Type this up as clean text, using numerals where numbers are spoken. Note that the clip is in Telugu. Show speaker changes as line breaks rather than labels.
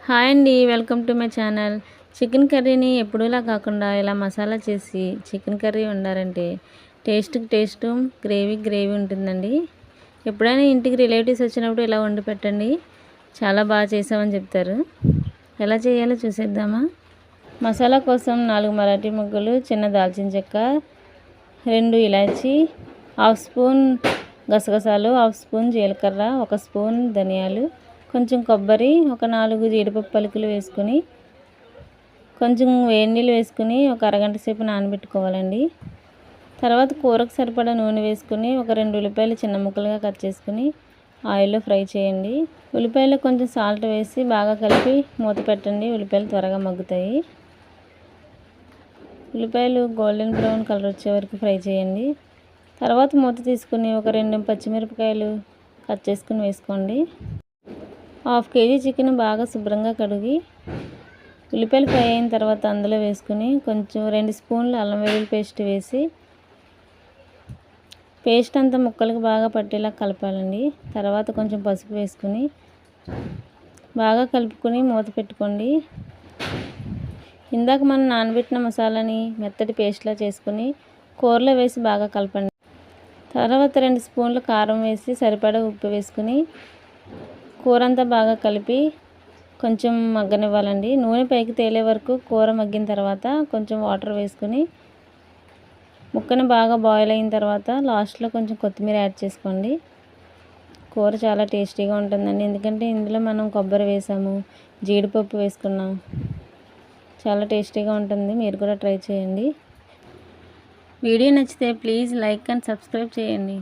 హాయ్ అండి, welcome to my channel. Chicken కర్రీని ఎప్పుడూలా కాకుండా ఇలా మసాలా చేసి చికెన్ కర్రీ వండారంటే టేస్ట్ గ్రేవీ ఉంటుందండి. ఎప్పుడైనా ఇంటికి రిలేటివ్స్ వచ్చినప్పుడు ఇలా వండి పెట్టండి, చాలా బాగా చేసామని చెప్తారు. ఎలా చేయాలో చూసేద్దామా. మసాలా కోసం 4 మరాఠీ మొగ్గలు, చిన్న దాల్చిన చెక్క, 2 ఇలాచి, 1/2 స్పూన్ గసగసాలు, 1/2 స్పూన్ జీలకర్ర, 1 స్పూన్ ధనియాలు, కొంచెం కొబ్బరి, ఒక 4 జీడిపప్పు పలుకులు వేసుకొని కొంచెం వేడి నీళ్ళు వేసుకుని ఒక అరగంట సేపు నానబెట్టుకోవాలండి. తర్వాత కూరకు సరిపడా నూనె వేసుకుని ఒక 2 ఉల్లిపాయలు చిన్న ముక్కలుగా కట్ చేసుకుని ఆయిల్లో ఫ్రై చేయండి. ఉల్లిపాయలు కొంచెం సాల్ట్ వేసి బాగా కలిపి మూత పెట్టండి. ఉల్లిపాయలు త్వరగా మగ్గుతాయి. ఉల్లిపాయలు గోల్డెన్ బ్రౌన్ కలర్ వచ్చే వరకు ఫ్రై చేయండి. తర్వాత మూత తీసుకుని ఒక 2 పచ్చిమిరపకాయలు కట్ చేసుకుని వేసుకోండి. 1/2 కేజీ చికెన్ బాగా శుభ్రంగా కడిగి ఉల్లిపాయలు ఫ్రై అయిన తర్వాత అందులో వేసుకుని కొంచెం 2 స్పూన్లు అల్లం వెల్లుల్లి పేస్ట్ వేసి పేస్ట్ అంతా ముక్కలకు బాగా పట్టేలా కలపాలండి. తర్వాత కొంచెం పసుపు వేసుకుని బాగా కలుపుకొని మూత పెట్టుకోండి. ఇందాక మనం నానబెట్టిన మసాలాని మెత్తటి పేస్ట్లా చేసుకుని కూరలో వేసి బాగా కలపండి. తర్వాత 2 స్పూన్లు కారం వేసి సరిపడా ఉప్పు వేసుకుని కూర అంతా బాగా కలిపి కొంచెం మగ్గనివ్వాలండి. నూనె పైకి తేలే వరకు కూర మగ్గిన తర్వాత కొంచెం వాటర్ వేసుకుని ముక్కను బాగా బాయిల్ అయిన తర్వాత లాస్ట్లో కొంచెం కొత్తిమీర యాడ్ చేసుకోండి. కూర చాలా టేస్టీగా ఉంటుందండి, ఎందుకంటే ఇందులో మనం కొబ్బరి వేసాము, జీడిపప్పు వేసుకున్నాం. చాలా టేస్టీగా ఉంటుంది, మీరు కూడా ట్రై చేయండి. వీడియో నచ్చితే ప్లీజ్ లైక్ అండ్ సబ్స్క్రైబ్ చేయండి.